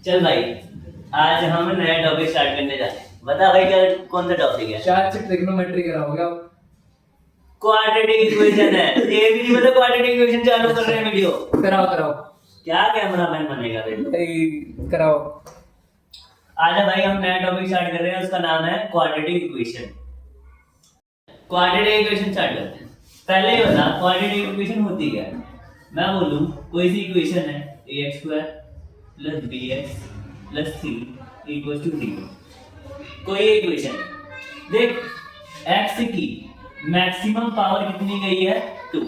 चल भाई, आज हम नया टॉपिक स्टार्ट करने जा रहे हैं। बता भाई, क्या कौन सा टॉपिक है? शायद से ट्रिग्नोमेट्री कराओगे आप। क्वाड्रेटिक इक्वेशन है। ये भी नहीं पता क्वाड्रेटिक इक्वेशन चालू कर रहे हैं वीडियो। कराओ कराओ क्या कैमरामैन बनेगा रे? भाई कराओ। आज भाई हम नया टॉपिक स्टार्ट कर रहे हैं, उसका नाम है quadratic equation. Quadratic equation start करते हैं। पहले ये बता, क्वाड्रेटिक इक्वेशन होती क्या है? मैं बोलूं कोई सी इक्वेशन है ax² + bx + c = 0। कोई इक्वेशन है, देख x की मैक्सिमम पावर कितनी गई है 2।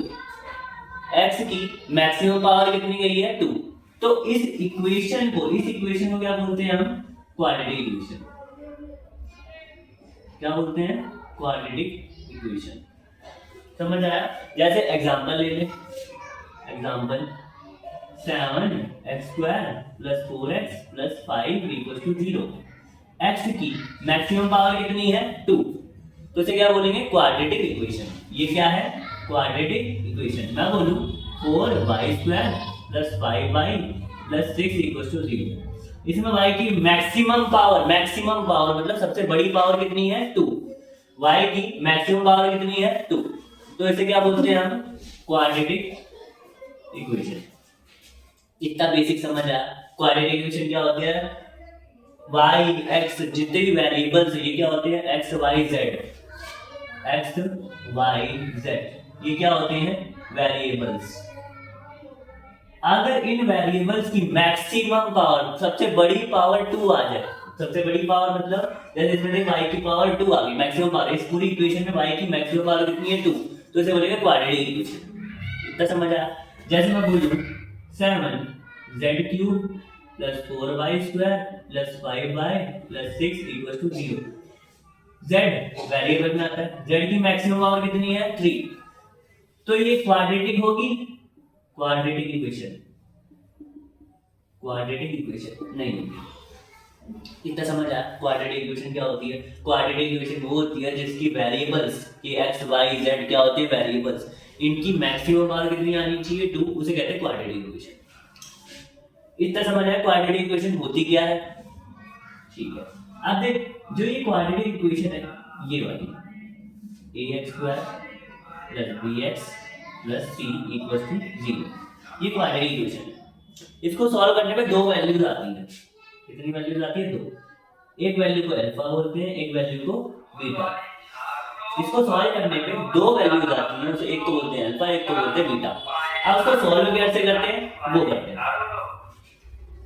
x की मैक्सिमम पावर कितनी गई है 2। तो इस इक्वेशन को क्या बोलते हैं हम? Quadratic equation. क्या बोलते हैं? Quadratic equation. समझ आया? जैसे एग्जांपल ले ले। Example 7x² + 4x + 5 = 0। x की मैक्सिमम पावर कितनी है 2, तो इसे क्या बोलेंगे? Quadratic equation. ये क्या है? Quadratic equation. मैं बोलूं 4y² + 5y + 6 = 0। इसमें y की मैक्सिमम पावर मतलब सबसे बड़ी पावर कितनी है 2। y की मैक्सिमम पावर कितनी है 2, तो इसे क्या बोलते हैं हम? Quadratic equation. इतना बेसिक समझ आया? क्वाड्रेटिक इक्वेशन क्या होती है? y x जितने भी वेरिएबल्स ये क्या होते हैं? x y z ये क्या होते हैं? वेरिएबल्स। अगर इन वेरिएबल्स की मैक्सिमम पावर सबसे बड़ी पावर 2 आ जाए, सबसे बड़ी पावर मतलब जैसे इसमें देख y की पावर 2 आ गई, मैक्सिमम पावर। इस पूरी इक्वेशन में y की मैक्सिमम पावर कितनी है 2, तो इसे बोलेंगे क्वाड्रेटिक इक्वेशन। इतना समझ आया? जैसे मैं बोलूं 7z³ + 4y² + 5y + 6 = 0। z variable में आता है, z की मैक्सिमम पावर कितनी है 3, तो ये क्वाड्रेटिक होगी? क्वाड्रेटिक इक्वेशन नहीं होगी। इतना समझ आया? क्वाड्रेटिक इक्वेशन क्या होती है? क्वाड्रेटिक इक्वेशन वो होती है जिसकी वेरिएबल्स के x y z क्या होते हैं? वेरिएबल्स। इनकी मैक्सिमम पावर कितनी आनी चाहिए 2, उसे कहते हैं क्वाड्रेटिक इक्वेशन। इतना समझ आया? क्वाड्रेटिक इक्वेशन होती क्या है? ठीक है, अब देख, जो ये क्वाड्रेटिक इक्वेशन है ये वाली ax² + bx + c = 0, ये क्वाड्रेटिक इक्वेशन है। इसको सॉल्व करने में दो वैल्यूज आती हैं। कितनी वैल्यूज आती है? दो। एक वैल्यू को अल्फा बोलते हैं, एक वैल्यू को बीटा। इसको सॉल्व करने पे दो वैल्यूज आती हैं, उसे एक को बोलते हैं अल्फा, एक को बोलते हैं बीटा। अब उसको सॉल्व कैसे करते हैं वो करते हैं।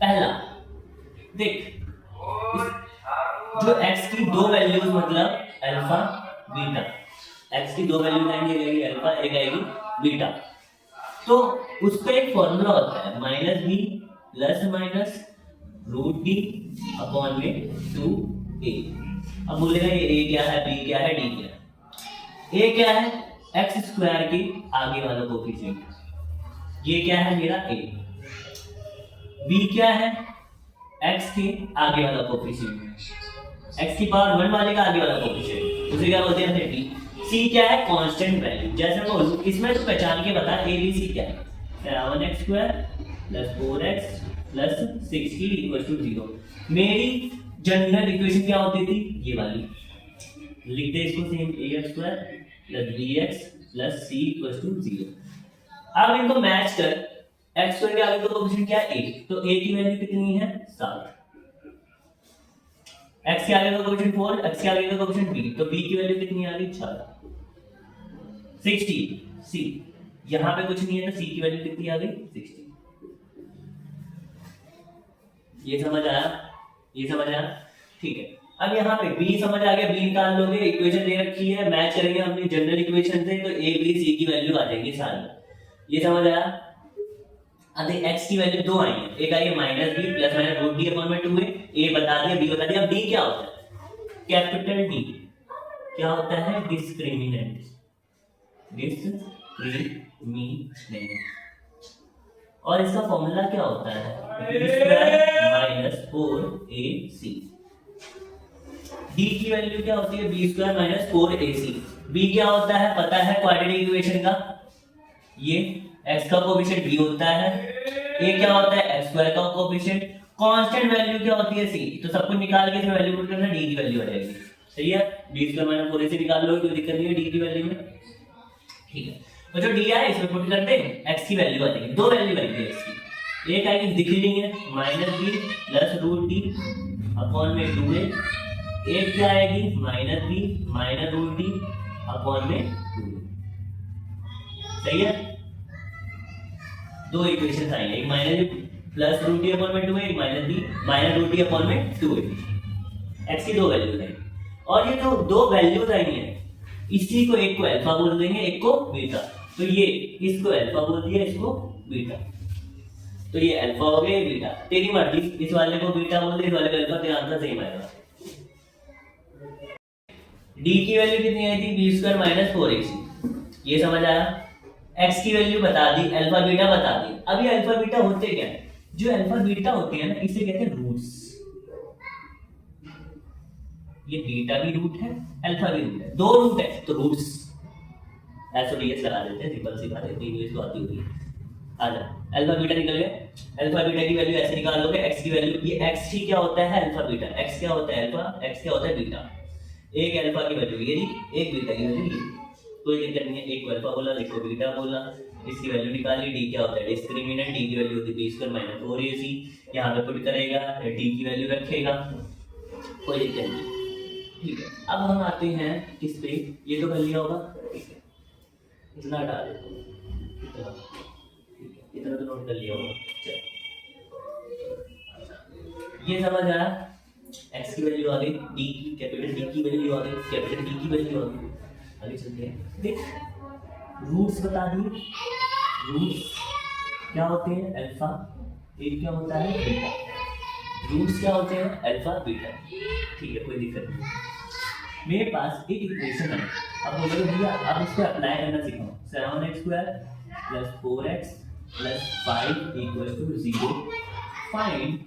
पहला देख, जो x की दो वैल्यूज मतलब अल्फा बीटा, x की दो वैल्यूज आएंगी, एक आएगी अल्फा, एक आएगी बीटा। तो उसका एक फॉर्मूला होता है -b ± √d/2a। अब बोलेगा ये a क्या है, b क्या है, d क्या है? a क्या है? x² के आगे वाला कोफिशिएंट, ये क्या है मेरा a। b क्या है? x के आगे वाला कोफिशिएंट, x की पावर 1 वाले का आगे वाला कोफिशिएंट, उसे क्या बोलते हैं? d। c क्या है? Constant value. जैसे मैं बोलूं इसमें तो पहचान के बता a b c क्या है। 7x² + 4x + 6 = 0। मेरी जनरल इक्वेशन क्या होती थी? ये वाली। लिख दे इसको सेम, ax² + bx + c = 0। अब इनको मैच कर, x² के आगे का कोफिशिएंट क्या है? a, तो a की वैल्यू कितनी है 7। x के आगे का कोफिशिएंट 4, x के आगे का कोफिशिएंट b, तो b की वैल्यू कितनी आ गई 6। 60 c, यहां पे कुछ नहीं है तो c की वैल्यू कितनी आ गई 60। ये समझ आया? ठीक है। अब यहाँ पे b समझ आ गया, b निकाल लोगे, इक्वेशन दे रखी है, मैच करेंगे अपनी जनरल इक्वेशन से, तो a b c की वैल्यू आ जाएगी सारी। ये समझ आया? अब x की वैल्यू दो आई है, एक आई है -b ± √d/2a, a बता दिया, b बता दिया। अब d क्या होता है? कैपिटल D क्या होता है? डिस्क्रिमिनेंट। और इसका फॉर्मूला क्या होता है? b² - 4ac। d की वैल्यू क्या होती है? b² - 4ac। b क्या होता है? पता है क्वाड्रेटिक इक्वेशन का, ये x का कोएफिशिएंट b होता है, a क्या होता है? x² का कोएफिशिएंट, कांस्टेंट वैल्यू क्या होती है सी, तो सब कुछ निकाल के इसमें वैल्यू पुट करना, डी की वैल्यू आ जाएगी। सही है, डी स्क्वायर माइनस 4ac से निकाल लो, कोई दिक्कत नहीं है डी की वैल्यू में। ठीक है, और जो डी है इसमें पुट करते हैं, एक्स की वैल्यू आ जाएगी। दो वैल्यू आएगी एक्स की, एक आएगी दिख रही है minus B plus root d upon में 2a, एक क्या आएगी minus b minus root d upon में 2a। सही है, दो इक्वेशन आएंगे, एक minus plus root d upon में 2a, एक minus b minus root d upon में 2a। एक्स की दो वैल्यूज आएंगी, और ये जो दो वैल्यूज आई हैं इसी को, एक को अल्फा बोल देंगे एक को बीटा। तो ये इसको अल्फा बोल दिया, इसको बीटा, तो ये अल्फा हो गया, ये बीटा। तेरी मर्जी, इस वाले को बीटा बोल दे, इस वाले को अल्फा, तेरा आंसर सेम आएगा। डी की वैल्यू कितनी आई थी, बी स्क्वायर माइनस 4ac, ये समझ आया। एक्स की वैल्यू बता दी, अल्फा बीटा बता दी। अब ये अल्फा बीटा होते क्या है, जो अल्फा बीटा होते हैं ना इसे कहते हैं रूट्स। ये बीटा भी रूट है, अल्फा भी रूट है, दो रूट है तो रूट्स एसओडीएस लगा देते हैं, सिंपल सी बात है, इंग्लिश तो आती होगी। आ जा, अल्फा बीटा निकल गए, अल्फा बीटा की वैल्यू ऐसे निकाल लोगे, एक्स की वैल्यू, ये एक्स ही क्या होता है अल्फा बीटा, एक्स क्या होता है अल्फा, एक्स क्या होता है बीटा। एक अल्फा की वैल्यू ये जी, एक बीटा की वैल्यू ये, कोई दिक्कत नहीं है, एक को अल्फा बोला, एक को बीटा बोला, इसकी वैल्यू निकाली। डी क्या होता है डिस्क्रिमिनेंट, डी की वैल्यू होती है बी स्क्वायर माइनस 4ac, यहाँ पे पुट करेगा, डी की वैल्यू रखेगा, कोई दिक्कत नहीं। ठीक है, अब हम आते हैं किस पे, ये तो कर लिया होगा, ठीक है, इतना हटा दे, इतना, ठीक है, इतना तो नोट कर लिया होगा। चल, ये समझ आया, एक्स की वैल्यू आ गई, डी की, कैपिटल डी की वैल्यू आ गई, कैपिटल डी की वैल्यू आ गई। आगे चलते हैं, देख रूट्स बता दिए, रूट्स क्या होते हैं अल्फा, एक क्या होता है बीटा, रूट्स क्या होते हैं अल्फा बीटा। ठीक है, कोई दिक्कत नहीं। मेरे पास एक इक्वेशन है, अब बोलोगे भैया अब इसको अप्लाई करना सिखाओ, 7x square plus 4x plus 5 equal to 0, find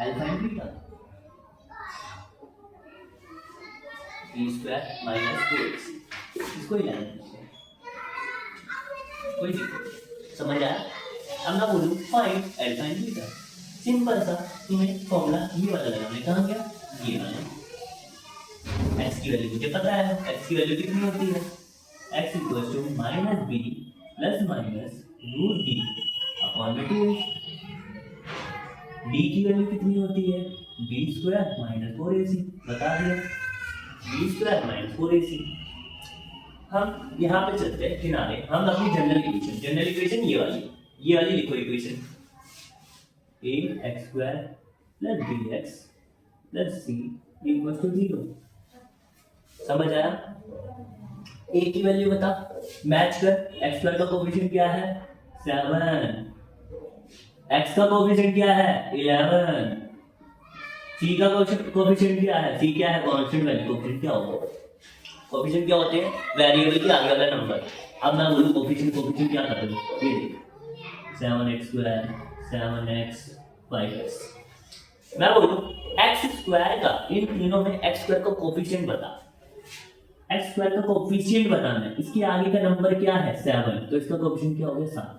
alpha and beta. B square minus 4x, इसको ही लाना है, कोई दिक्कत, समझ आया। अब मैं बोलूँ find alpha and beta, simple सा, तुम्हें फॉर्मूला ये वाला लगाना है, कहाँ गया ये वाला। एक्स की वैल्यू मुझे पता है, एक्स की वैल्यू कितनी होती है, x equals to minus B plus minus root d upon में 2। डी की वैल्यू कितनी होती है, बी स्क्वायर माइनस 4ac, बता दिया, बी स्क्वायर माइनस 4ac। हम यहाँ पे चलते हैं किनारे, हम अपनी जनरल इक्वेशन ये वाली लिखो equation, a x square plus bx plus c equal to 0। समझ आया। a की वैल्यू बता, मैच कर, x स्क्वायर का कोफिशिएंट क्या है 7, x का कोफिशिएंट क्या है 11, c का कोफिशिएंट क्या है, c क्या है कांस्टेंट वैल्यू, कोफिशिएंट क्या होगा, कोफिशिएंट क्या होते हैं वेरिएबल के आगे वाला नंबर। अब मैं बोलूं कोफिशिएंट क्या कर दूं, ये देख 7x स्क्वायर 7x 5x, मैं बोलूं x स्क्वायर का, इन तीनों में x स्क्वायर का कोफिशिएंट बता, x स्क्वायर का कोफिशिएंट बताना है, इसके आगे का नंबर क्या है 7, तो इसका कोफिशिएंट क्या हो गया 7।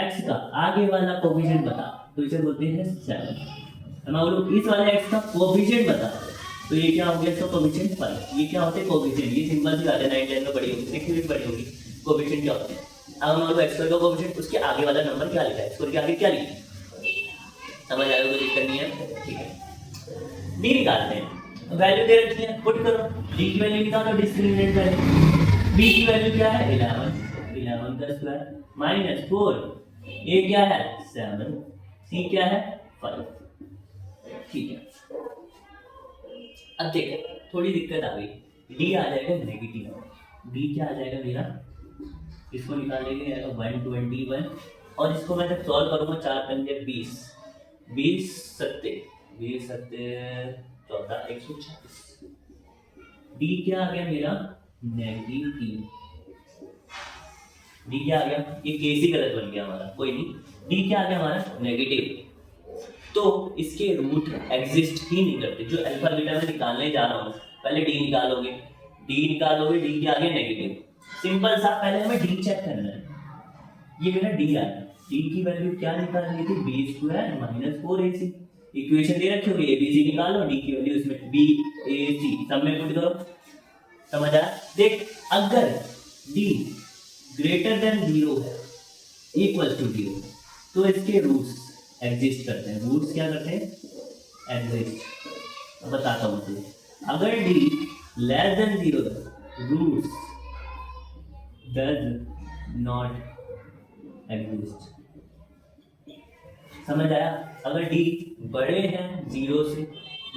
x का आगे वाला कोफिशिएंट बता, तो इसे बोलते हैं 7। मैं बोलूं इस वाले x का कोफिशिएंट बता, तो ये क्या हो गया इसका कोफिशिएंट 5। ये क्या होते हैं कोफिशिएंट, ये सिंपल सी बात है, 9 10 में पढ़ी होगी, 6 में पढ़ी होगी, कोफिशिएंट क्या होते हैं। अब हम लोग x स्क्वायर का कोफिशिएंट, उसके आगे वाला नंबर क्या लिखा है, स्क्वायर के आगे क्या लिखा है, समझ आएगा, कोई दिक्कत नहीं है। ठीक है, d निकालते हैं, वैल्यू दे रखी है, पुट करो, d की वैल्यू निकालो, डिस्क्रिमिनेंट करें, b की वैल्यू क्या है 11 का स्क्वायर माइनस 4, a क्या है 7, c क्या है 5। ठीक है, अब देखो थोड़ी दिक्कत आ गई, d आ जाएगा नेगेटिव, b क्या आ जाएगा मेरा, इसको निकालेंगे 121, और इसको मैं जब सॉल्व करूंगा 4 पंजे 20, 20 सत्ते 14 126, डी क्या आ गया मेरा नेगेटिव 3, डी क्या आ गया, ये केस ही गलत बन गया हमारा, कोई नहीं, डी क्या आ गया हमारा नेगेटिव, तो इसके रूट एग्जिस्ट ही नहीं करते। जो अल्फा बीटा में निकालने जा रहा हूँ, पहले डी निकालोगे, डी के आगे नेगेटिव, सिंपल सा, पहले हमें डी चेक करना है, ये मेरा डी आ गया, डी की वैल्यू क्या निकालनी थी, B square minus 4ac। Equation दे रखी होगी, एबीसी निकालो, डी की वैल्यू इसमें बी ए सी सब में पुट करो। समझ आया? देख अगर डी ग्रेटर देन 0 है, इक्वल टू 0, तो इसके रूट्स एग्जिस्ट करते हैं। रूट्स क्या करते हैं, एग्जिस्ट। बताता हूँ तुझे। अगर डी लेस देन 0 है, रूट्स डज नॉट एग्जिस्ट। समझ आया? अगर डी बड़े हैं 0 से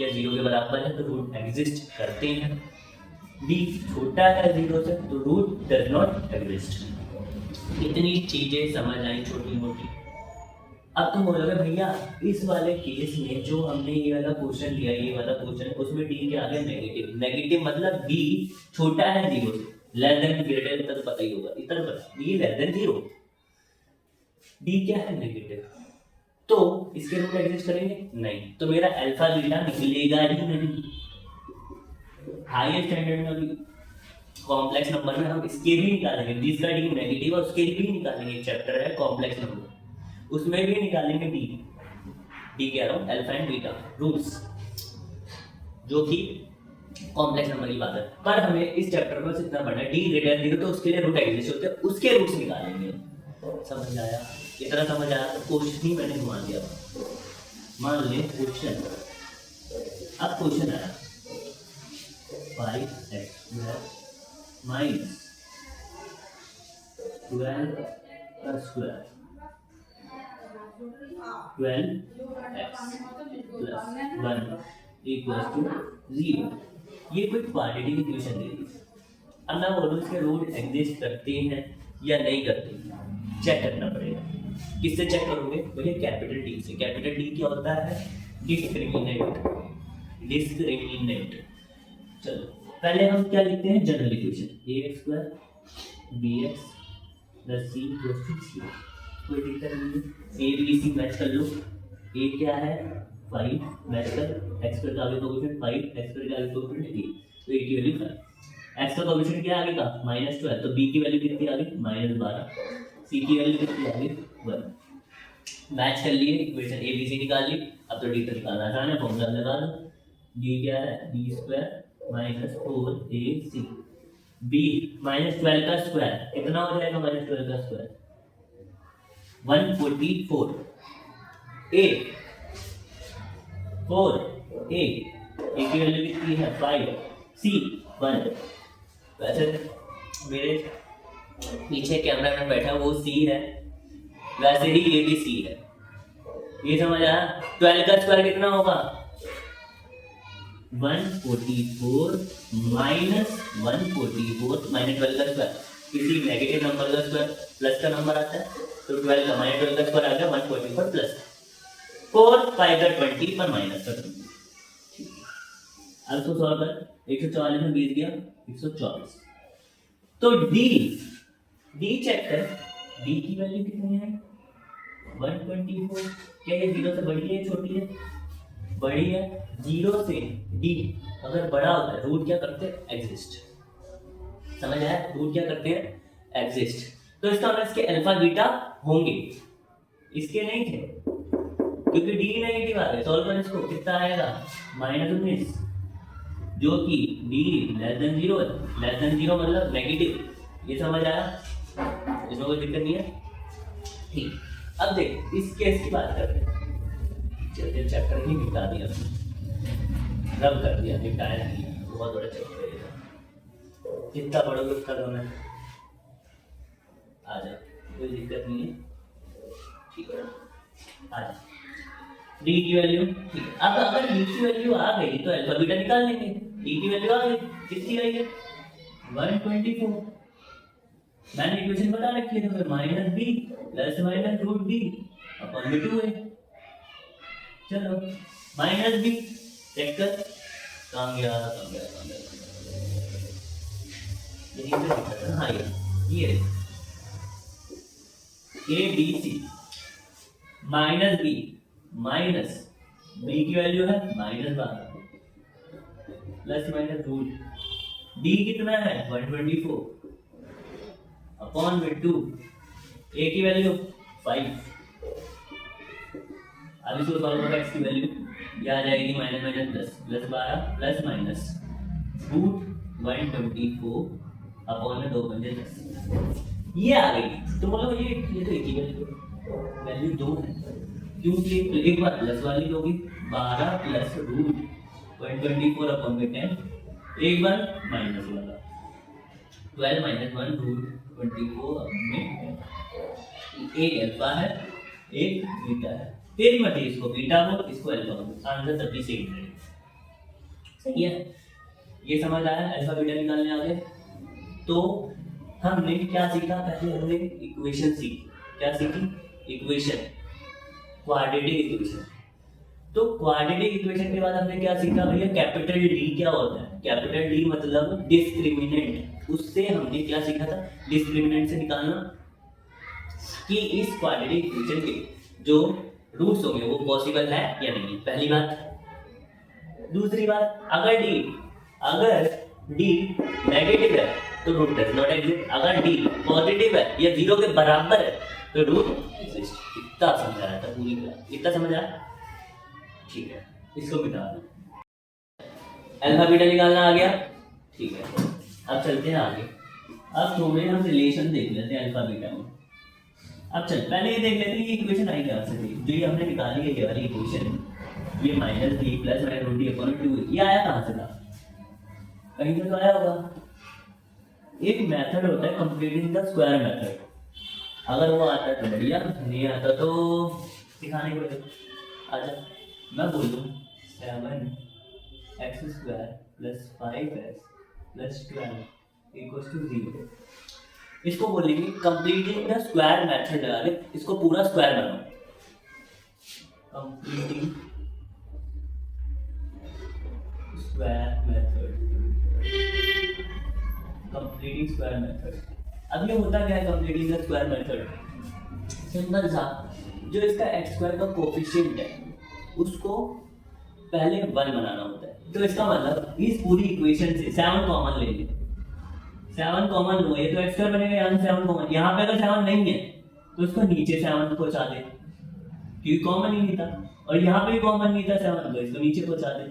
या 0 के बराबर है तो रूट एग्जिस्ट करते हैं। डी छोटा है 0 से तो रूट डज नॉट एग्जिस्ट। इतनी चीजें समझ आई छोटी मोटी। अब तुम बोलोगे भैया इस वाले केस में जो हमने ये वाला क्वेश्चन लिया, ये वाला क्वेश्चन, उसमें डी के आगे नेगेटिव। नेगेटिव मतलब डी छोटा है 0 से, लेस देन ग्रेटर, इतना तो पता ही होगा, इतना पता, डी लेस देन 0, डी क्या है, नेगेटिव, तो इसके रूट एग्जिस्ट करेंगे नहीं, तो मेरा अल्फा बीटा निकलेगा ही नहीं। हाईएस्ट स्टैंडर्ड में अभी कॉम्प्लेक्स नंबर में हम इसके भी निकालेंगे, जिसका डी नेगेटिव है उसके भी निकालेंगे। चैप्टर है कॉम्प्लेक्स नंबर, उसमें भी निकालेंगे डी कह रहा हूँ, अल्फा एंड बीटा रूट्स, जो कि कॉम्प्लेक्स नंबर की बात है। पर हमें इस चैप्टर में इतना पढ़ना है, डी ग्रेटर 0 तो उसके लिए रूट एग्जिस्ट होते हैं, उसके रूट्स निकालेंगे। समझ आया? इतना समझ आया? क्वेश्चन ही मैंने घुमा दिया। मान ले क्वेश्चन, अब क्वेश्चन आया 5x² minus 12x² 12x plus 1 equals to 0। ये कोई क्वाड्रेटिक इक्वेशन दे दी। अब मैं बोलूँ इसके रूट एग्जिस्ट करते हैं या नहीं करते, चेक करना पड़ेगा। किससे चेक करोगे भैया? कैपिटल डी से। कैपिटल डी क्या होता है? डिस्क्रिमिनेंट। डिस्क्रिमिनेंट। चलो पहले हम क्या लिखते हैं, general equation, ax² bx plus c equals to 0। कोई दिक्कत नहीं है, ए बी सी मैच कर लो। ए क्या है 5, मैच कर, x का आगे कोएफिशिएंट 5, x का आगे कोएफिशिएंट 8, तो a की वैल्यू 5। x का कोएफिशिएंट क्या आगे का -12, तो b की वैल्यू कितनी आ गई -12, c की वैल्यू कितनी आ गई 1। मैच कर लिए, इक्वेशन ए बी सी निकाल ली। अब तो डी तो निकालना आसान है, फॉर्मूला लगा दो। डी क्या है, b² माइनस 4ac, b -12 का स्क्वायर कितना हो जाएगा, -12 का स्क्वायर 144, a 4, a की वैल्यू कितनी है 5, c 1। वैसे मेरे पीछे कैमरामैन बैठा वो c है, वैसे ही ये भी c है। ये समझ आया? 12 का स्क्वायर कितना होगा 144 माइनस 144 माइनस 12 का स्क्वायर, किसी नेगेटिव नंबर का स्क्वायर प्लस का नंबर आता है, तो 12 का -12 का स्क्वायर आ गया 144 प्लस 4 5 का 20 पर माइनस का 20। अब तो सॉल्व कर, 144 में 20 गया 124। तो डी चेक कर, डी की वैल्यू कितनी है 124। क्या ये 0 से बड़ी है छोटी है? बड़ी है। 0 से डी अगर बड़ा होता है रूट क्या करते हैं, एग्जिस्ट। समझ आया? रूट क्या करते हैं, एग्जिस्ट। तो इसका मतलब इसके अल्फा बीटा होंगे, इसके नहीं थे क्योंकि डी नेगेटिव आ गया। सॉल्व कर इसको, कितना आएगा -19, जो कि डी लेस देन 0 है। लेस देन 0 मतलब नेगेटिव। ये समझ आया? इसमें कोई दिक्कत नहीं है, ठीक। अब देख इस केस की बात करते हैं। चलिए चैप्टर ही निपटा दिया, रब कर दिया, निपटाया नहीं। बहुत बड़ा चैप्टर है, जितना पढ़ोगे उतना कम है। आ जा, कोई दिक्कत नहीं है, ठीक है। आ जा, डी की वैल्यू ठीक। अब अगर डी की वैल्यू आ गई तो अल्फा बीटा निकाल लेंगे। डी की वैल्यू आ गई, कितनी आई है 124। मैंने इक्वेशन बता रखी है, तो -b plus minus root b upon में 2 है। चलो -b चेक कर, कहाँ गया यही पे दिखा था। हाँ ये a b c -b minus b की वैल्यू है -12 प्लस माइनस रूट d कितना है 124 अपॉन में 2, a की वैल्यू 5। अब इसको सॉल्व करो, x की वैल्यू ये आ जाएगी minus minus plus, plus 12 plus minus root 124 upon में 2 पंजे 10, ये आ गई। तो मतलब ये तो एक ही वैल्यू 2 है, क्योंकि एक बार प्लस वाली होगी 12 प्लस रूट 124 अपॉन में 10, एक बार माइनस वाला 12 माइनस 1 रूट 24 अपॉन में 10। एक अल्फा है एक बीटा है, तेरी मर्जी, इसको बीटा बोल इसको अल्फा बोल, आंसर तब भी सेम है। सही है, ये समझ आया अल्फा बीटा निकालने आ गए। तो हमने क्या सीखा, पहले हमने इक्वेशन सीखी, क्या सीखी, इक्वेशन, क्वाड्रेटिक इक्वेशन। तो क्वाड्रेटिक इक्वेशन के बाद हमने क्या सीखा भैया, कैपिटल डी क्या होता है, कैपिटल डी मतलब डिस्क्रिमिनेंट। उससे हमने क्या सीखा था, डिस्क्रिमिनेंट से निकालना कि इस क्वाड्रेटिक इक्वेशन के जो रूट्स होंगे वो पॉसिबल है या नहीं, पहली बात। दूसरी बात, अगर डी नेगेटिव है तो रूट डज नॉट एग्जिस्ट, अगर डी पॉजिटिव है या 0 के बराबर है तो रूट एग्जिस्ट। इतना समझाया था पूरी क्लास, इतना समझ आया, ठीक है, इसको मिटा दो। अल्फा बीटा निकालना आ गया, ठीक है। अब चलते हैं आगे, अब थोड़े हम रिलेशन देख लेते हैं अल्फा बीटा में। अब चल पहले ये देख लेते हैं ये इक्वेशन आई कहाँ से थी, जो ये हमने निकाली है ये वाली इक्वेशन, ये minus 3 plus minus root upon 2, ये आया कहाँ से था, कहीं से तो आया होगा। एक मेथड होता है कंप्लीटिंग द स्क्वायर मेथड, अगर वो आता है तो बढ़िया, नहीं आता तो सिखाने को आजा। मैं बोल दूँ 7x² plus 5x plus 12 equals to 0, इसको बोलेंगे कंप्लीटिंग द स्क्वायर मेथड लगा के इसको पूरा स्क्वायर बनाओ। Completing square method, completing square method. अब ये होता क्या है completing the square method, simple सा, जो इसका x² का कोफिशिएंट है उसको पहले 1 बनाना होता है। तो इसका मतलब इस पूरी इक्वेशन से 7 कॉमन ले लीजिए, 7 कॉमन लो, ये तो x² बनेगा, यहाँ 7 कॉमन, यहाँ पे अगर 7 नहीं है तो इसको नीचे 7 पहुंचा दे, क्योंकि कॉमन ही नहीं था, और यहाँ पे भी कॉमन नहीं था 7, तो इसको नीचे पहुंचा दे,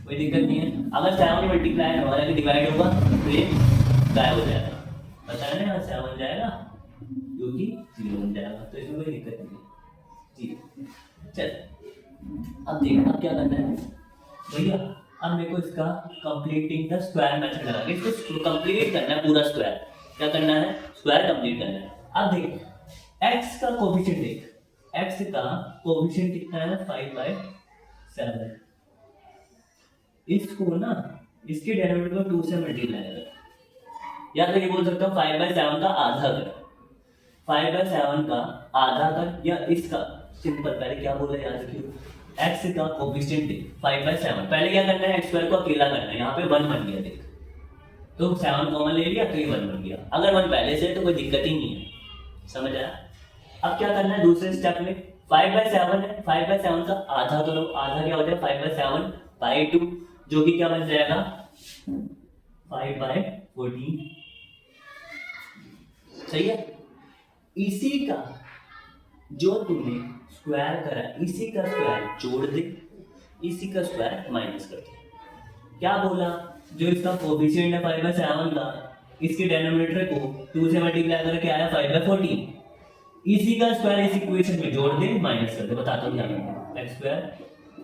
कोई दिक्कत नहीं है। अगर 7 मल्टीप्लाई होगा कि डिवाइड होगा तो ये गायब हो जाएगा, पता है ना, 7 जाएगा क्योंकि 0 बन जाएगा, तो इसमें कोई दिक्कत नहीं है। चल अब देख, अब क्या करना है भैया, अब मेरे को इसका कंप्लीटिंग द स्क्वायर मेथड लगा के इसको कंप्लीट करना है पूरा स्क्वायर। क्या करना है, स्क्वायर कंप्लीट करना है। अब देख x का कोफिशिएंट देख, x का कोफिशिएंट कितना है 5/7, इसको ना इसके डेरिवेटिव को 2 से मल्टीप्लाई कर, या तो ये बोल सकता हूँ 5/7 का आधा कर, 5/7 का आधा कर, या इसका सिंपल, पहले क्या बोल रहे हैं याद रखिए, x का कोफिशिएंट 5/7, पहले क्या करना है x² को अकेला करना है, यहाँ पे 1 बन गया देख, तो 7 कॉमन ले लिया तो ये 1 बन गया, अगर 1 पहले से तो कोई दिक्कत ही नहीं है, समझ आया। अब क्या करना है दूसरे स्टेप में, 5/7 है, 5/7 का आधा करो, आधा क्या हो जाए 5/7/2, जो कि क्या बन जाएगा 5/14, सही है। इसी का जो तुमने स्क्वायर करा इसी का स्क्वायर जोड़ दे, इसी का स्क्वायर माइनस कर दे। क्या बोला, जो इसका कोफिशिएंट है 5/7 का, इसके डिनोमिनेटर को 2 से मल्टीप्लाई करके आया 5/14, इसी का स्क्वायर इस इक्वेशन में जोड़ दे, माइनस कर दे। बताता हूँ क्या करना, x²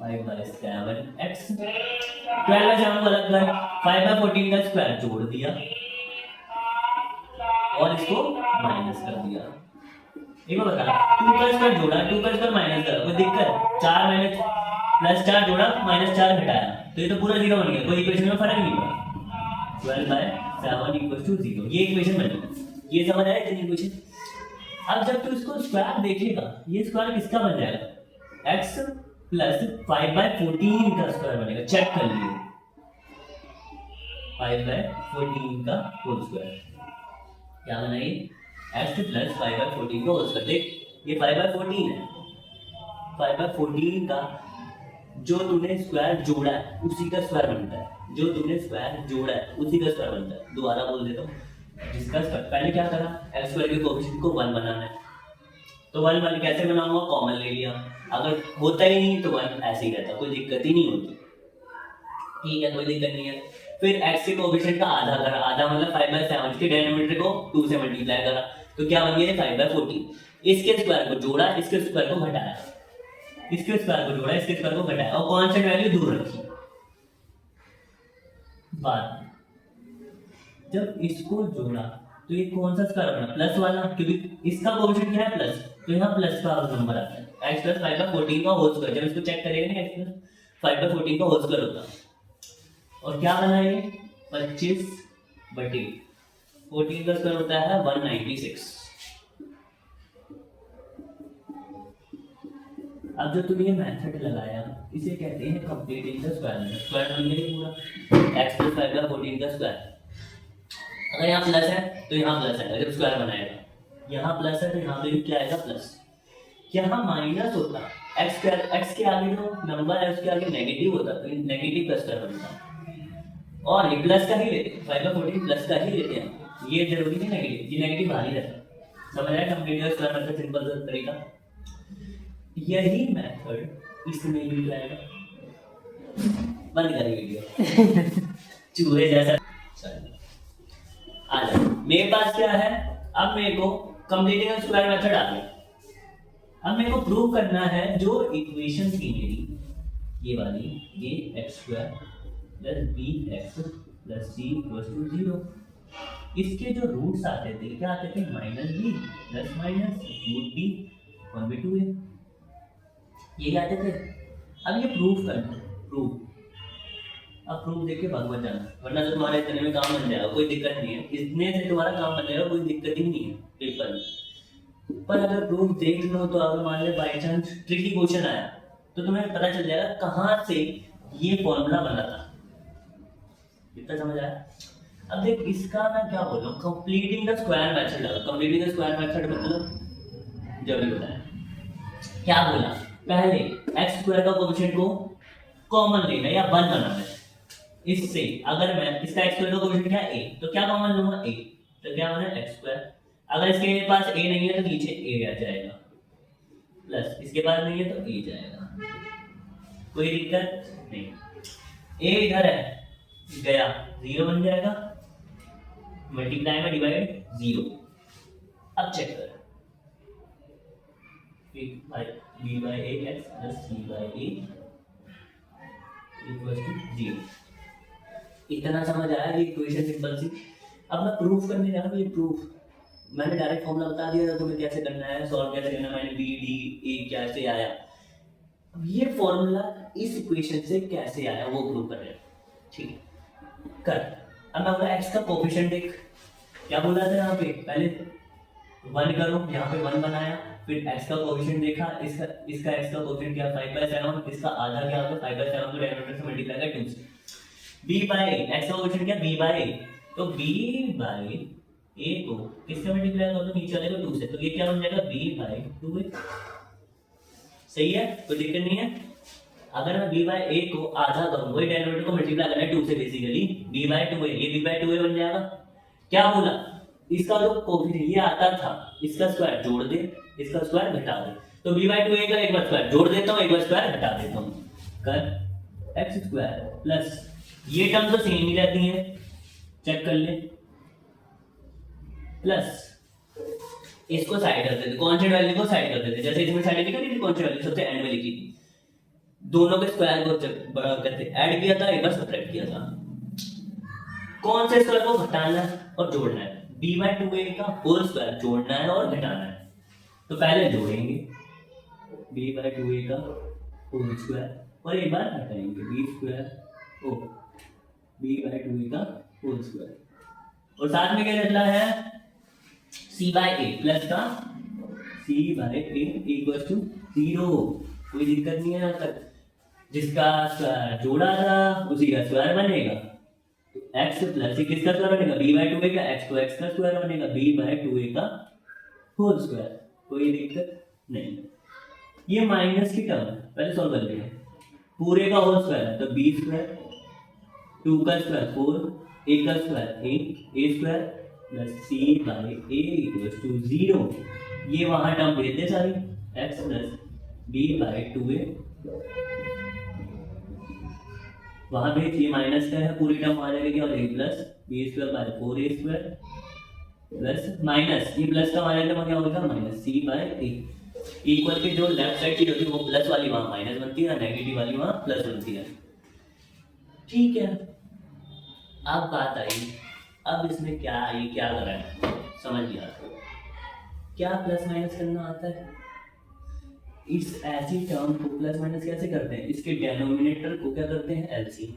5/7x 12/7 को अलग कर, 5/14 का स्क्वायर जोड़ दिया और इसको माइनस कर दिया। एक बार बता, 2 का स्क्वायर जोड़ा, 2 का स्क्वायर माइनस करा, कोई दिक्कत, 4 माइनस +4 जोड़ा -4 घटाया, तो ये तो पूरा 0 बन गया, कोई इक्वेशन में फर्क नहीं हुआ। 12/7 = 0, ये इक्वेशन बन गई। ये समझ आया इतनी इक्वेशन। अब जब तू इसको स्क्वायर देखेगा, ये स्क्वायर किसका बन जाएगा, x + 5/14 का स्क्वायर बनेगा, चेक कर लिए, 5/14 का होल स्क्वायर क्या बनाइए, x + 5/14 का होल स्क्वायर। देख ये 5/14 है, 5/14 का जो तूने स्क्वायर जोड़ा है उसी का स्क्वायर बनता है, जो तूने स्क्वायर जोड़ा है उसी का स्क्वायर बनता है। दोबारा बोल देता हूँ, जिसका स्क्वायर, पहले क्या करा, x² के कोफिशिएंट को 1 बनाना है, तो 1 1 कैसे बनाऊंगा, कॉमन ले लिया, अगर होता ही नहीं तो 1 ऐसे ही रहता, कोई दिक्कत ही नहीं होती, ठीक है, कोई दिक्कत नहीं है। फिर x के कोएफिशिएंट का आधा करा, आधा मतलब 5/7, इसके डिनोमिनेटर को 2 से मल्टीप्लाई करा, तो क्या बन गया 5/14। इसके स्क्वायर को जोड़ा, इसके स्क्वायर को घटाया, इसके स्क्वायर को जोड़ा, इसके स्क्वायर को घटाया, और कांस्टेंट वैल्यू दूर रखी। बाद जब इसको जोड़ा तो ये कौन सा स्क्वायर बना, प्लस वाला, क्योंकि इसका कोएफिशिएंट क्या है प्लस, तो यहाँ प्लस का नंबर आता है, x + 5/14 का होल स्क्वायर, जब इसको चेक करेंगे ना x + 5/14 का होल स्क्वायर होता है, और क्या बना ये 25/14, 14 का स्क्वायर होता है 196। अब जो तुमने ये मेथड लगाया इसे कहते हैं completing the square method. Square बन गया पूरा x + 5/14 का स्क्वायर। अगर यहाँ प्लस है तो यहाँ प्लस है, जब स्क्वायर बनाएगा, यहाँ प्लस है तो यहाँ पे भी क्या आएगा प्लस, यहाँ माइनस होता, x के आगे जो नंबर है उसके आगे नेगेटिव होता, तो नेगेटिव का स्क्वायर बनता, और ये प्लस का ही लेते हैं, 5/14 प्लस का ही लेते हैं, ये जरूरी नहीं नेगेटिव, ये नेगेटिव बाहर ही रहता। समझ आया complete the square method, simple सा तरीका। यही मेथड इसमें भी जाएगा। बंद करें वीडियो चूहे जैसा। आ जाओ, मेरे पास क्या है, अब मेरे को कंप्लीटिंग स्क्वायर मेथड आ गया। अब मेरे को प्रूव करना है जो इक्वेशन थी मेरी, ये वाली, ये x² + bx + c = 0, इसके जो रूट्स आते थे क्या आते थे, -b ± √b 1/2a, ये आते थे। अब ये प्रूफ करना, प्रूफ, अब प्रूफ देख के भाग मत जाना, वरना तो तुम्हारे इतने में काम बन जाएगा, कोई दिक्कत नहीं है, इतने से तुम्हारा काम बन जाएगा, कोई दिक्कत ही नहीं है पेपर में। पर अगर प्रूफ देख लो तो अगर मान ले बाई चांस ट्रिकी क्वेश्चन आया तो तुम्हें पता चल जाएगा कहाँ से ये फॉर्मूला बना था। इतना समझ आया? अब देख इसका मैं क्या बोल रहा हूँ, कंप्लीटिंग द स्क्वायर मेथड लगा। कंप्लीटिंग द स्क्वायर मेथड मतलब जब भी बताया क्या बोला, पहले x² का कोएफिशिएंट को कॉमन लेना या 1 बनाना है। इससे अगर मैं इसका x² का कोएफिशिएंट क्या है a, तो क्या कॉमन लूंगा a, तो क्या होना है x²। अगर इसके पास a नहीं है तो नीचे a आ जाएगा, प्लस इसके पास नहीं है तो a जाएगा, कोई दिक्कत नहीं। a इधर है, गया 0 बन जाएगा, मल्टीप्लाई में डिवाइड 0। अब चेक कर, b/ax + c/a = 0। इतना समझ आया ये इक्वेशन सिंपल सी। अब मैं प्रूफ करने जा रहा हूँ, ये प्रूफ मैंने डायरेक्ट फॉर्मूला बता दिया था तुम्हें कैसे करना है, सॉल्व कैसे करना है, मैंने b d a कैसे आया। अब ये फॉर्मूला इस इक्वेशन से कैसे आया वो प्रूव कर रहे हैं, ठीक है कर। अब मैं बोला x का कोएफिशिएंट देख, क्या बोला था यहाँ पे, पहले 1 करो, यहाँ पे 1 बनाया, फिर x का कोएफिशिएंट देखा, इसका x का कोएफिशिएंट क्या 5/7, इसका आधा क्या होगा 5/7 को डिनोमिनेटर से मल्टीप्लाई कर 2 से, b/a, x का कोएफिशिएंट क्या b/a, तो b/a को किससे मल्टीप्लाई करो, तो नीचे वाले को 2 से, तो ये क्या बन जाएगा b/2a। सही है, कोई दिक्कत नहीं है। अगर मैं b/a को आधा करूं, वही डिनोमिनेटर को मल्टीप्लाई करना है 2 से, बेसिकली b/2a, ये b/2a बन जाएगा। क्या बोला, इसका जो कोएफिशिएंट ये आता था इसका स्क्वायर जोड़ दे, इसका स्क्वायर घटा दे, तो b/2a का एक बार स्क्वायर जोड़ देता हूँ, एक बार स्क्वायर घटा देता हूँ, कर x² प्लस ये टर्म तो सेम ही रहती है, चेक कर ले, प्लस इसको साइड कर देते, कांस्टेंट वैल्यू को साइड कर देते, जैसे इसमें साइड लिखी थी कांस्टेंट वैल्यू सबसे एंड में लिखी थी, दोनों के स्क्वायर को बड़ा करते ऐड किया था, एक बार सब्ट्रैक्ट किया था। कौन से स्क्वायर को घटाना है और जोड़ना है, b/2a का होल स्क्वायर जोड़ना है और घटाना है, तो पहले जोड़ेंगे b/2a का होल स्क्वायर और एक बार घटाएंगे b/2a का होल स्क्वायर, और साथ में क्या चल रहा है c/a प्लस का c/a = 0, कोई दिक्कत नहीं है यहाँ तक। जिसका जोड़ा था उसी का स्क्वायर बनेगा, x प्लस किसका स्क्वायर बनेगा b/2a का, x तो x का स्क्वायर बनेगा b/2a का होल स्क्वायर, कोई दिक्कत नहीं। ये माइनस की टर्म है, पहले सॉल्व कर लेंगे। पूरे का होल स्क्वायर है तो b², 2 का स्क्वायर 4, a का स्क्वायर 8, a² प्लस c/a = 0। ये वहां टर्म भेज दे सारी, x plus B by 2a, वहां भेज, ये माइनस का है, पूरी टर्म आ जाएगी क्या हो जाएगी plus b square by 4a² plus minus, ये प्लस का हमारे टर्म क्या होगा minus c by a, equal के जो लेफ्ट साइड चीज होती है वो प्लस वाली वहां माइनस बनती है, नेगेटिव वाली वहां प्लस बनती है। ठीक है, अब बात आई, अब इसमें क्या ये क्या कर रहा है समझ लिया, क्या प्लस माइनस करना आता है। इस ऐसी टर्म को प्लस माइनस कैसे करते हैं, इसके डिनोमिनेटर को क्या करते हैं एलसीएम,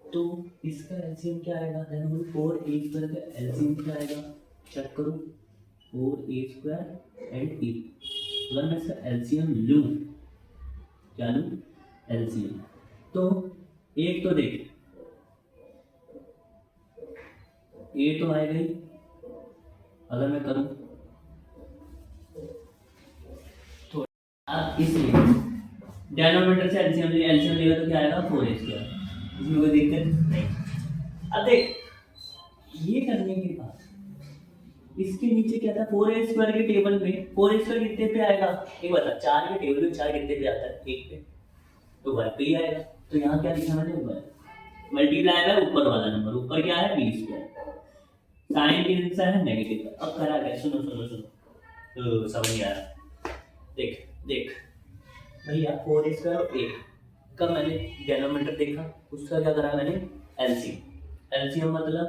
तो इसका एलसीएम क्या आएगा, 4a² का एलसीएम क्या आएगा, चेक करो 4a² एंड a, अगर मैं इसका एलसीएम लूं, क्या लूं एलसीएम, तो एक तो देख ए तो आएगा ही, अगर मैं करूं तो अब इसलिए डिनोमिनेटर से एलसीएम लेगा तो क्या आएगा 4a², इसमें कोई दिक्कत नहीं। अब देख ये करने के बाद इसके नीचे क्या था 4a² के टेबल में 4a² कितने पे आएगा, एक बता 4 के टेबल में 4 कितने पे आता है, 1 पे, तो 1 पे ही आएगा। तो यहाँ क्या लिखा मैंने 1 मल्टीप्लाई है ऊपर वाला नंबर, ऊपर क्या है b², साइन की दिशा है नेगेटिव। अब करा क्या, सुनो सुनो सुनो, तो समझ नहीं आया, देख देख भैया 4a² और a का मैंने डिनोमिनेटर देखा, उसका क्या करा मैंने एलसीएम, एलसीएम मतलब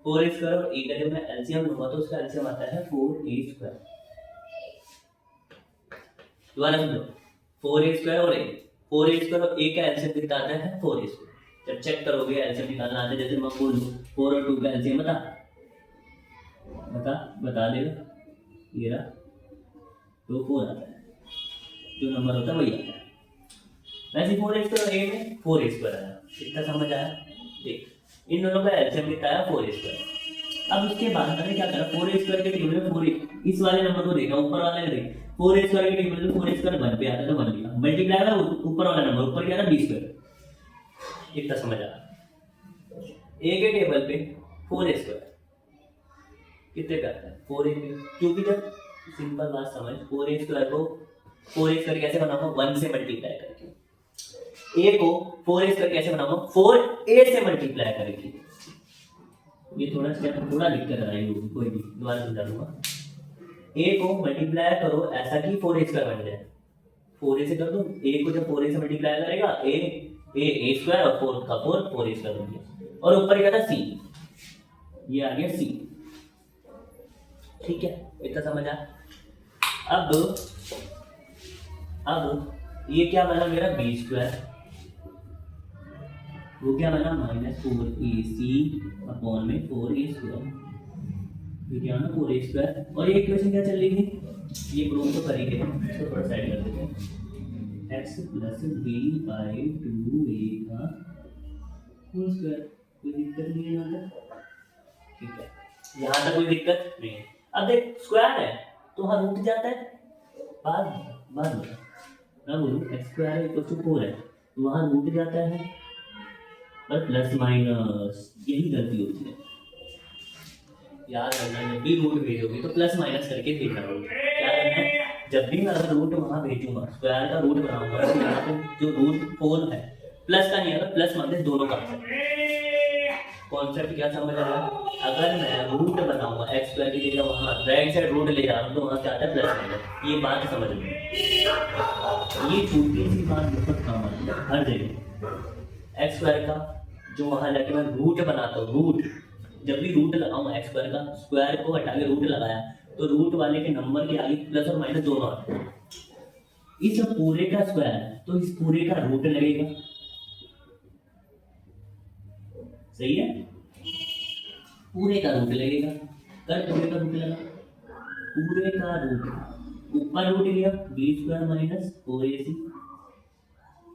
4a² और a का जब मैं एलसीएम लूंगा तो उसका एलसीएम आता है 4a²। दोबारा सुन लो, 4a² और a, 4a² और a का एलसीएम कितना आता है 4a²। जब चेक करोगे एलसीएम निकालना आता है, जैसे मैं बोल दूं 4 और 2 का एलसीएम बता देगा, ये रहा, तो 4 आता है, जो नंबर होता है वही आता है। वैसे 4a² और a में 4a² आया, इतना समझ आया। देख इन दोनों का एलसीएम कितना आया 4a²। अब उसके बाद मैंने क्या करा, 4a² के टेबल में 4 इस वाले नंबर को देखा, ऊपर वाले को देख, 4a² के टेबल में 4a² 1 पे आता है तो 1 लिखा, मल्टीप्लाई का ऊपर वाला नंबर, ऊपर क्या था b², इतना समझ आया। a के टेबल पे 4a² कितने पे आता है 4a पे, क्योंकि जब सिंपल बात समझ 4a² को 4a² कैसे बनाऊंगा 1 से मल्टीप्लाई करके, a को 4a² कैसे बनाऊंगा 4a से मल्टीप्लाई करके। ये थोड़ा स्टेप थोड़ा दिक्कत आ रही होगी, कोई नहीं दोबारा समझा दूंगा। a को मल्टीप्लाई करो ऐसा कि 4a² बन जाए, 4a से कर दो, a को जब 4a से मल्टीप्लाई करेगा a² और 4 का 4a² बन गया, और ऊपर क्या था c, ये आ गया c। ठीक है, इतना समझ आ। अब ये क्या बना मेरा b², वो क्या बना -4ac अपॉन में 4a², ये क्या ना 4a², और ये इक्वेशन क्या चल रही थी, ये प्रूव तो कर ही गए, इसको थोड़ा साइड कर देते हैं, x plus b by 2a का होल स्क्वायर, कोई दिक्कत नहीं है यहाँ तक, ठीक है, यहाँ तक कोई दिक्कत नहीं है। अब देख स्क्वायर है तो हाँ रूट जाता है, बाद में मैं बोलूँ x² इक्वल टू 4 है तो वहाँ रूट जाता है, पर प्लस माइनस यही गलती होती है, याद रखना जब भी रूट भेजोगे तो प्लस माइनस करके भेजना होगा। क्या करना है, जब भी मैं अगर रूट वहाँ भेजूंगा स्क्वायर का रूट बनाऊंगा तो यहाँ पे जो रूट 4 है प्लस का नहीं आता, प्लस माइनस दोनों का कॉन्सेप्ट क्या समझ आ रहा है। अगर मैं रूट बनाऊंगा x² की जगह वहाँ राइट साइड रूट ले जा रहा हूँ तो वहाँ क्या आता है प्लस माइनस, ये बात समझ लो, ये छोटी सी बात बहुत काम आती है हर जगह। x² का जो वहाँ जाके मैं रूट बनाता हूँ, रूट जब भी रूट लगाऊंगा x² का, स्क्वायर को हटा के रूट लगाया तो रूट वाले के नंबर के आगे प्लस और माइनस दोनों आते हैं। इस पूरे का स्क्वायर है तो इस पूरे का रूट लगेगा, सही है, पूरे का रूट लगेगा, कर पूरे का रूट लगा, पूरे का रूट ऊपर रूट लिया b² माइनस 4ac,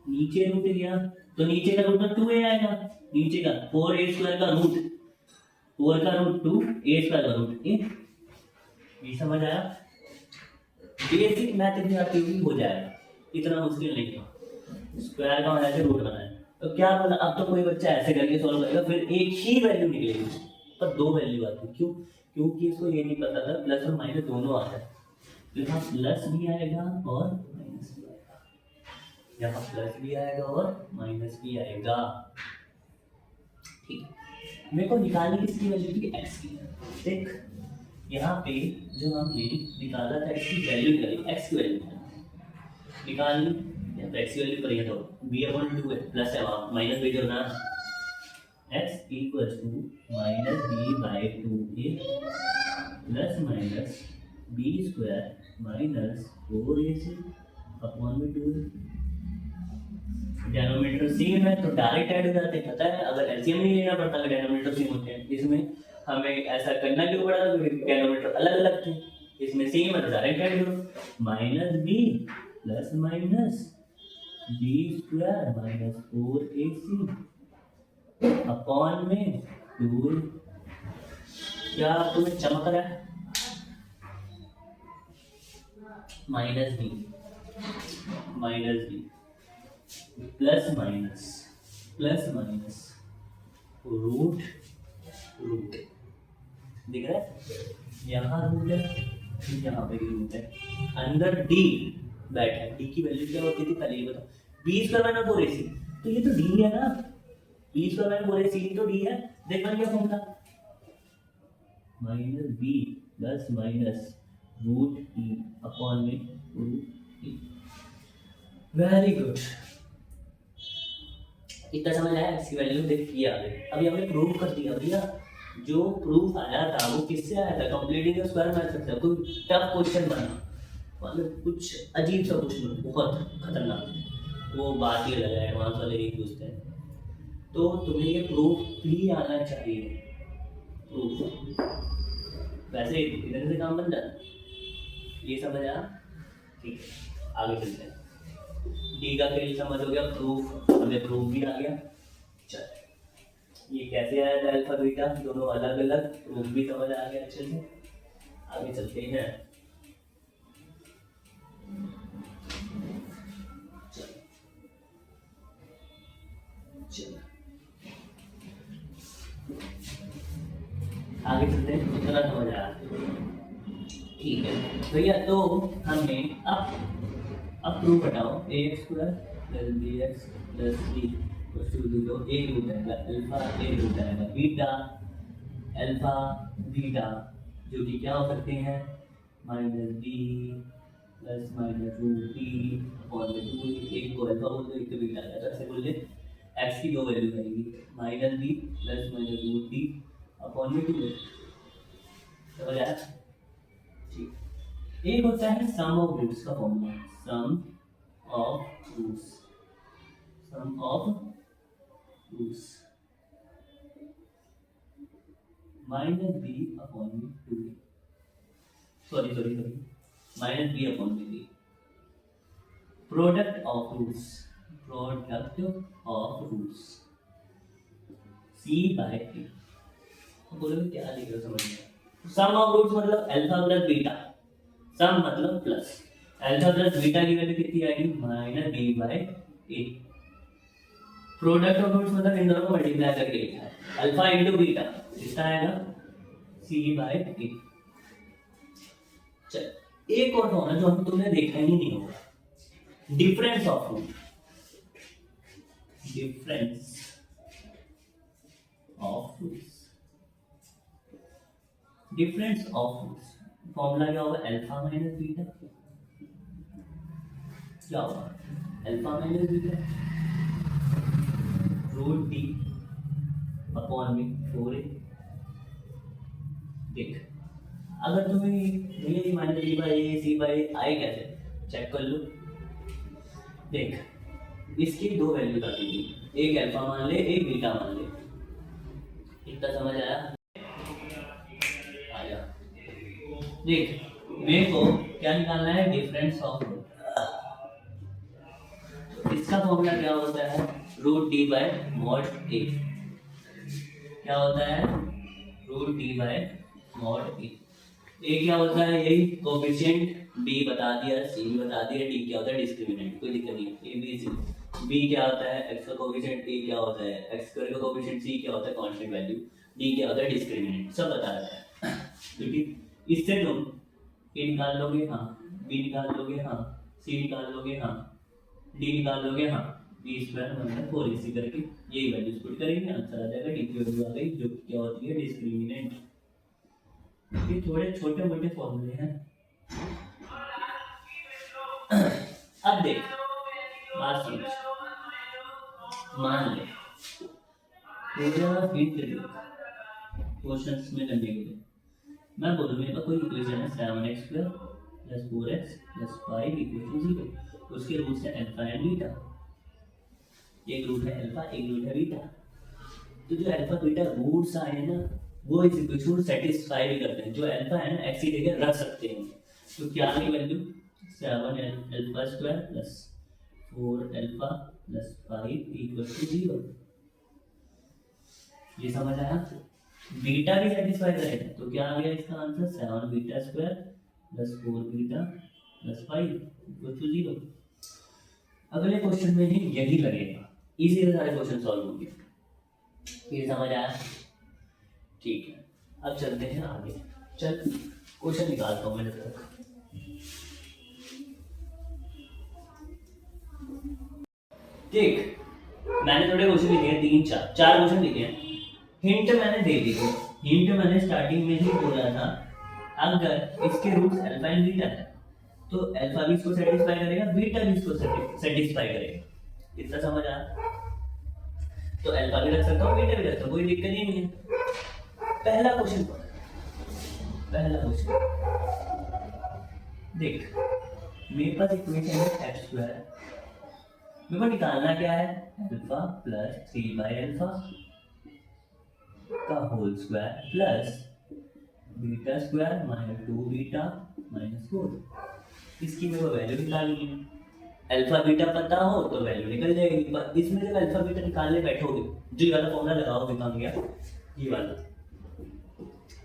नीचे रूट लिया तो नीचे का रूट 2a आएगा, नीचे का 4a² का रूट 4 का रूट 2 a² का रूट a, ये समझ आया। बेसिक मैथ में आती हुई हो जाएगा, इतना मुश्किल नहीं है। स्क्वायर का ऐसे रूट बनाए तो क्या मतलब, अब तो कोई बच्चा ऐसे करके सॉल्व करेगा फिर एक ही वैल्यू निकलेगी पर दो वैल्यू आती है, क्यों, क्योंकि इसको ये नहीं पता था प्लस और माइनस दोनों आ रहा है, तो यहाँ प्लस भी आएगा और माइनस भी आएगा, यहाँ प्लस भी आएगा और माइनस भी आएगा। ठीक है, मेरे को निकालने किसकी वैल्यू थी, एक्स की। देख यहाँ पे जो हमने निकाला था एक्स की वैल्यू निकाली, एक्स की वैल्यू निकाल ली, या तो एक्स की वैल्यू करिए तो बी अपॉन टू है, प्लस है वहाँ माइनस भी जो ना, x equal to minus b by two a plus minus b square minus 4ac upon में 2। डेनोमिनेटर सेम है तो डायरेक्ट ऐड हो जाते हैं, पता है, अगर एलसीएम नहीं लेना पड़ता, अगर डेनोमिनेटर सेम होते हैं। इसमें हमें ऐसा करना क्यों पड़ा, तो डेनोमिनेटर अलग अलग थे, इसमें सेम है तो डायरेक्ट ऐड करो, minus B plus minus b square minus 4ac upon में 2। क्या तुम्हें चमक रहा है, minus B plus minus root दिख रहा है, यहाँ रूट है, यहाँ पे भी रूट है, अंदर डी बैठा है। डी की वैल्यू क्या होती थी पहले ये बताओ, बी स्क्वायर माइनस 4ac, तो ये तो डी है ना, बी स्क्वायर माइनस 4ac तो डी है। देख बन गया formula, minus B plus minus root e upon में रूट ई। वेरी गुड, इतना समझ आया, इसकी वैल्यू देख किया। अभी हमने प्रूव कर दिया भैया, जो प्रूफ आया था वो किससे आया था, कंप्लीटिंग द स्क्वायर मेथड से। कोई टफ क्वेश्चन बना, मतलब कुछ अजीब सा क्वेश्चन, बहुत खतरनाक, वो बात ही अलग है, एडवांस वाले नहीं पूछते हैं। तो तुम्हें ये प्रूफ भी आना चाहिए, प्रूफ वैसे इधर से काम बन जाता, ये समझ आया। ठीक है, आगे चलते हैं। डी का खेल समझ हो गया, प्रूफ, हमें प्रूफ भी आ गया। चल ये कैसे आया था अल्फा बीटा, दोनों अलग अलग, प्रूफ भी समझ आ गया अच्छे से। आगे चलते हैं, चल आगे चलते हैं, कितना समझ आया। ठीक है भैया, तो हमने अब प्रूफ हटाओ, A X square plus B X plus C to 0, a root आएगा अल्फा, ए रूट आएगा बीटा, अल्फा बीटा जो कि क्या हो सकते हैं, minus B plus minus root T upon में 2। एक को अल्फा बोल दो, एक को बीटा, तो ऐसे बोल दे, एक्स की दो वैल्यू आएगी, minus B plus minus root T upon में 2। समझ आया। ठीक, एक होता है सम ऑफ रूट्स का formula, sum of roots minus B upon में 2, सॉरी माइनस बी अपॉन में 3, product of roots C by A. बोलोगे क्या लिख रहे हो, समझ में। सम ऑफ रूट्स मतलब अल्फा प्लस बीटा, सम मतलब प्लस, अल्फा प्लस बीटा की वैल्यू कितनी आएगी, minus B bye a. Product of roots मतलब इन दोनों को मल्टीप्लाई करके लिखा है, अल्फा इंटू बीटा, कितना आएगा, सी बाय ए। चल एक और फॉर्मूला जो हम तुमने देखा ही नहीं होगा, difference of root, difference of roots formula क्या होगा, अल्फा माइनस बीटा, क्या होगा, alpha minus beta root T upon में 4a। देख अगर तुम्हें ये minus b by a c by i कैसे चेक कर लो। देख इसकी दो वैल्यू आती थी, एक अल्फा मान ले एक बीटा मान ले, इतना समझ आया। देख मेरे को क्या निकालना है, डिफरेंस ऑफ रूट। इसका फॉर्मूला क्या होता है, रूट डी बाय मॉड ए। क्या होता है, रूट डी बाय मॉड ए। ए क्या होता है, यही कोफिशिएंट, बी बता दिया, सी भी बता दिया, डी क्या होता है डिस्क्रिमिनेंट, कोई दिक्कत नहीं है। ए बी सी, बी क्या होता है एक्स का कोफिशिएंट, ए क्या होता है एक्स स्क्वायर का कोफिशिएंट, सी क्या होता है कांस्टेंट वैल्यू, डी क्या होता है डिस्क्रिमिनेंट, सब बता रहा है। क्योंकि इससे तुम ए निकाल लोगे, हाँ, बी निकाल लोगे, हाँ, सी निकाल लोगे, हाँ, डी निकाल लोगे, हाँ, बी स्क्वायर मतलब 4 इसी करके यही वैल्यूज पुट करेंगे, आंसर आ जाएगा। डी की वैल्यू आ गई, जो क्या होती है डिस्क्रिमिनेंट। ये थोड़े छोटे मोटे फॉर्मूले हैं। अब देख, बात समझ, मान ले पूरा हिंट दे क्वेश्चंस में करने के लिए। मैं बोलूँ मेरे पास कोई इक्वेशन है 7x square plus 4x plus 5 equal to 0। उसके रूट्स है अल्फा एंड बीटा। एक रूट है अल्फा, एक रूट है बीटा। तो जो अल्फा बीटा रूट्स आए ना, वो इस इक्वेशन को सेटिस्फाई भी करते हैं। जो अल्फा है ना, एक्स की जगह रख सकते हैं। तो क्या आ गई value 7 alpha square plus 4 alpha plus 5 equal to 0। ये समझ आया? बीटा भी सेटिस्फाई करेगा तो क्या आ गया इसका answer 7 beta square plus 4 beta plus 5 equal to 0। अगले क्वेश्चन में भी यही लगेगा। इजी से सारे क्वेश्चन सॉल्व होंगे। ये समझ आया? ठीक है, अब चलते हैं आगे। चल क्वेश्चन निकालता हूँ मैं जब तक। देख, मैंने थोड़े क्वेश्चन लिखे हैं, 3-4 क्वेश्चन लिखे हैं। हिंट मैंने दे दी थी। हिंट मैंने स्टार्टिंग में ही बोला था, अगर इसके रूट्स अल्फा एंड बीटा है तो अल्फा भी इसको सेटिस्फाई करेगा, बीटा भी इसको सेटिस्फाई करेगा। इतना समझ आया? तो अल्फा भी रख सकता हूँ, बीटा भी रख सकता हूँ, कोई दिक्कत ही नहीं है। पहला क्वेश्चन देख, मेरे पास इक्वेशन है एक्स स्क्वायर। मेरे को निकालना क्या है? अल्फा प्लस 3/अल्फा का whole square plus beta square minus 2 beta minus 4। इसकी मेरे को वैल्यू निकालनी है। अल्फा बीटा पता हो तो वैल्यू निकल जाएगी। पर इसमें जब अल्फा बीटा निकालने बैठोगे, जो ये वाला फॉर्मूला लगाओगे, काम गया ये वाला,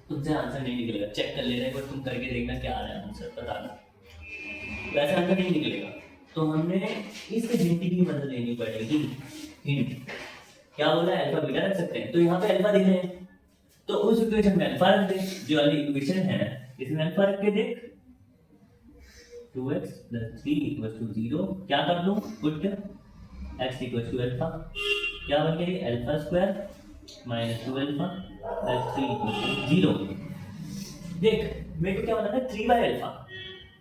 तुमसे आंसर नहीं निकलेगा। चेक कर लेना एक बार, तुम करके देखना क्या आ रहा है आंसर, बताना। वैसा आंसर नहीं निकलेगा तो हमने इस हिंट की मदद लेनी पड़ेगी। हिंट क्या बोला? अल्फा बीटा रख सकते हैं, तो यहाँ पे अल्फा दे रहे हैं तो उस इक्वेशन में अल्फा रख दे। जो वाली इक्वेशन है इसमें अल्फा रख के देख, 2x + 3 = 0। क्या कर दूं? Put x = alpha. क्या बन गया? Alpha square minus 2 alpha plus 3 = 0। देख, मेरे को क्या बना था? 3/अल्फा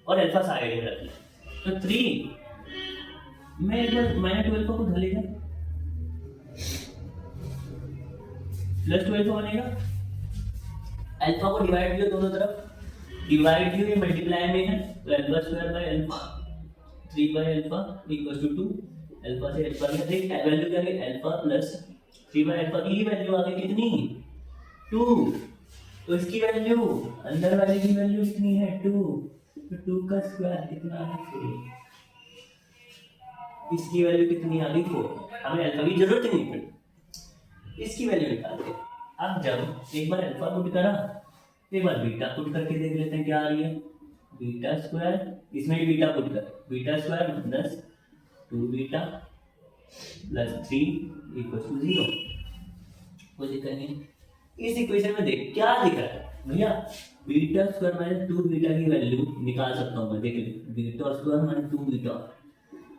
और अल्फा साइड में रख लिया तो 3 मैं एक बार -2 अल्फा को धर लेगा, प्लस 2 अल्फा बनेगा। अल्फा को डिवाइड किया दोनों तरफ, डिवाइड किया मल्टीप्लाई में है तो अल्फा स्क्वायर बाय अल्फा 3/अल्फा = 2। अल्फा से अल्फा में देख वैल्यू क्या है? अल्फा प्लस 3/अल्फा की वैल्यू आ गई कितनी? 2। तो इसकी वैल्यू, अंदर वाले की वैल्यू कितनी है? 2। तो 2 का स्क्वायर कितना है? 4। इसकी वैल्यू कितनी आ गई? 4। हमें अल्फा की जरूरत नहीं पड़ी, इसकी वैल्यू निकालते हैं। अब जब एक बार अल्फा पुट करा, एक बार बीटा पुट करके देख लेते हैं क्या आ रही है। बीटा स्क्वायर, इसमें भी बीटा पुट कर, beta square minus 2 beta plus 3 = 0। कोई दिक्कत नहीं। इस इक्वेशन में देख क्या दिख रहा है भैया, बीटा स्क्वायर माइनस 2 बीटा की वैल्यू निकाल सकता हूँ मैं। देख ले, बीटा स्क्वायर माइनस 2 बीटा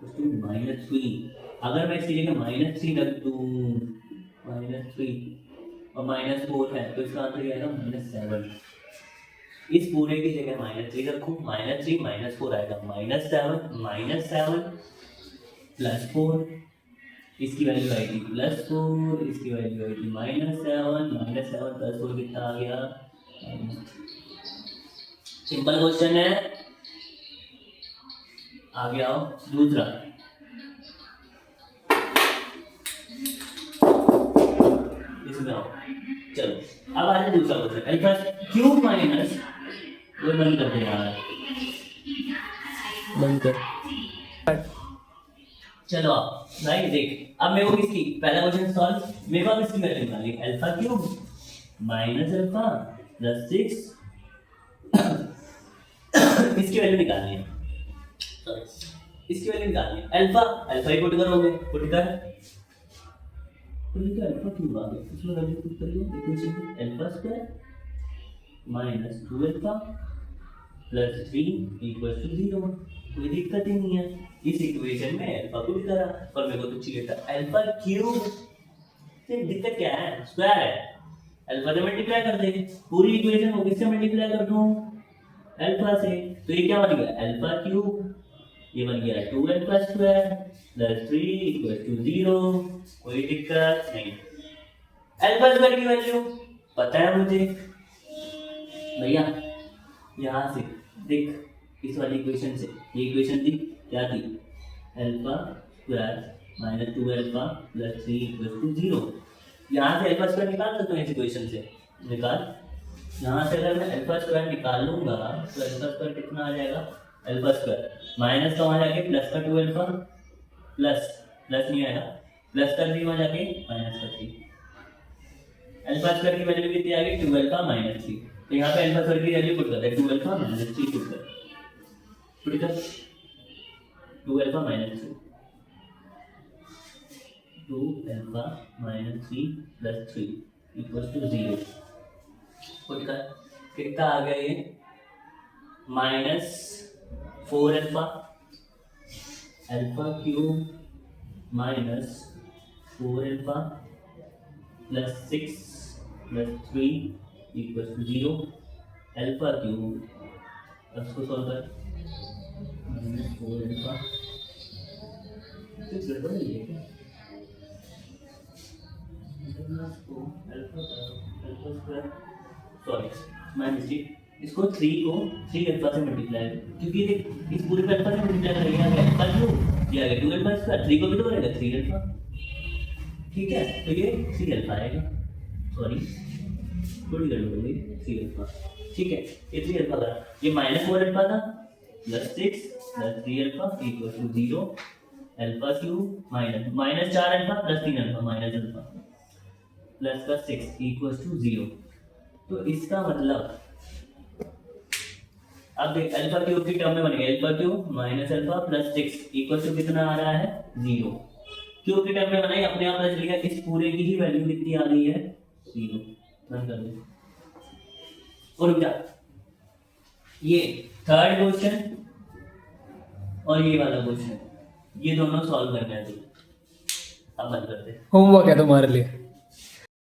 -3। अगर मैं इसकी जगह -3 रख दूं, -3 और -4 है तो इसका आंसर क्या आएगा? -7। इस पूरे की जगह -3 रखूं, -3 -4 आएगा -7 प्लस 4। इसकी वैल्यू आएगी +4, इसकी वैल्यू आएगी -7 प्लस 4 कितना आ गया? सिंपल क्वेश्चन है। आगे आओ, दूसरा। इसमें आओ, चलो अब आ जाए दूसरा क्वेश्चन। अल्फा क्यूब माइनस, वो बंद कर दे यार, बंद कर। चलो भाई देख, अब मेरे को किसकी पहला क्वेश्चन सॉल्व, मेरे को किसकी वैल्यू निकालनी? Alpha cube minus alpha plus 6 इसकी वैल्यू निकालनी है। इसकी वैल्यू निकालनी है। अल्फा ही पुट करोगे, पुट कर तो ये अल्फा क्यूब आ गया, इसमें वैल्यू पुट कर लो। इक्वेशन में alpha square minus 2 alpha plus 3 equal to 0। कोई दिक्कत ही नहीं है। इस इक्वेशन में अल्फा को भी करा, पर मेरे को तो चाहिए था अल्फा क्यूब। तो दिक्कत क्या है, स्क्वायर है, अल्फा से मल्टीप्लाई कर देंगे। पूरी इक्वेशन को किससे मल्टीप्लाई कर दूं, अल्फा से। तो ये क्या बन गया, अल्फा क्यूब। ये बन गया 2 alpha square plus 3 equal to 0। कोई दिक्कत नहीं। अल्फा स्क्वायर की वैल्यू पता है मुझे भैया, यहाँ से देख, इस वाली इक्वेशन से ये इक्वेशन थी, क्या थी, alpha square minus 2 alpha plus 3 equal to 0। यहाँ से अल्फा स्क्वायर निकाल सकते हो इस इक्वेशन से, निकाल। यहाँ से अगर मैं अल्फा स्क्वायर निकाल लूंगा तो अल्फा स्क्वायर कितना आ जाएगा, अल्फा स्क्वायर माइनस का वहाँ जाके प्लस का 2 अल्फा, प्लस प्लस नहीं आएगा, प्लस का 3 वहाँ जाके माइनस का 3। अल्फा स्क्वायर की वैल्यू कितनी आ गई, 2 अल्फा माइनस 3। तो यहाँ पे अल्फा स्क्वायर की वैल्यू पुट कर दे, 2 अल्फा माइनस 3 पुट कर, 2 alpha minus 3, 2 alpha minus 3 plus 3 equal to 0। Put कर, कितना आ गया ये, minus 4 alpha, alpha cube minus 4 alpha plus 6 plus 3 equal to 0। Alpha cube, अब इसको सॉल्व कर, माइनस 4 अल्फा, कुछ गड़बड़ नहीं है क्या, alpha square, sorry my mistake. इसको 3 को 3 अल्फा से मल्टीप्लाई, क्योंकि देख इस पूरे पे अल्फा से मल्टीप्लाई करेंगे, अल्फा क्यूब ये आ गया 2 अल्फा स्क्वायर, 3 को भी तो करेगा 3 अल्फा, ठीक है। तो ये 3 अल्फा आएगा, सॉरी थोड़ी गड़बड़ हो गई, 3 अल्फा, ठीक है। ये 3 अल्फा का, ये माइनस 4 अल्फा था plus 6 plus 3 alpha equal to 0। Alpha cube minus minus 4 alpha plus 3 alpha minus alpha plus का 6 इक्वल टू 0। तो इसका मतलब अब देख, अल्फा क्यूब की टर्म में बनेगा alpha cube minus alpha plus 6 equal to कितना आ रहा है, 0। क्यूब की टर्म में बनाई, अपने आप पता चल गया इस पूरे की ही वैल्यू कितनी आ गई है, 0। बंद कर दे और रुक जा। ये थर्ड क्वेश्चन और ये वाला क्वेश्चन, ये दोनों सॉल्व करना है। अब बंद करते, होमवर्क है तुम्हारे लिए।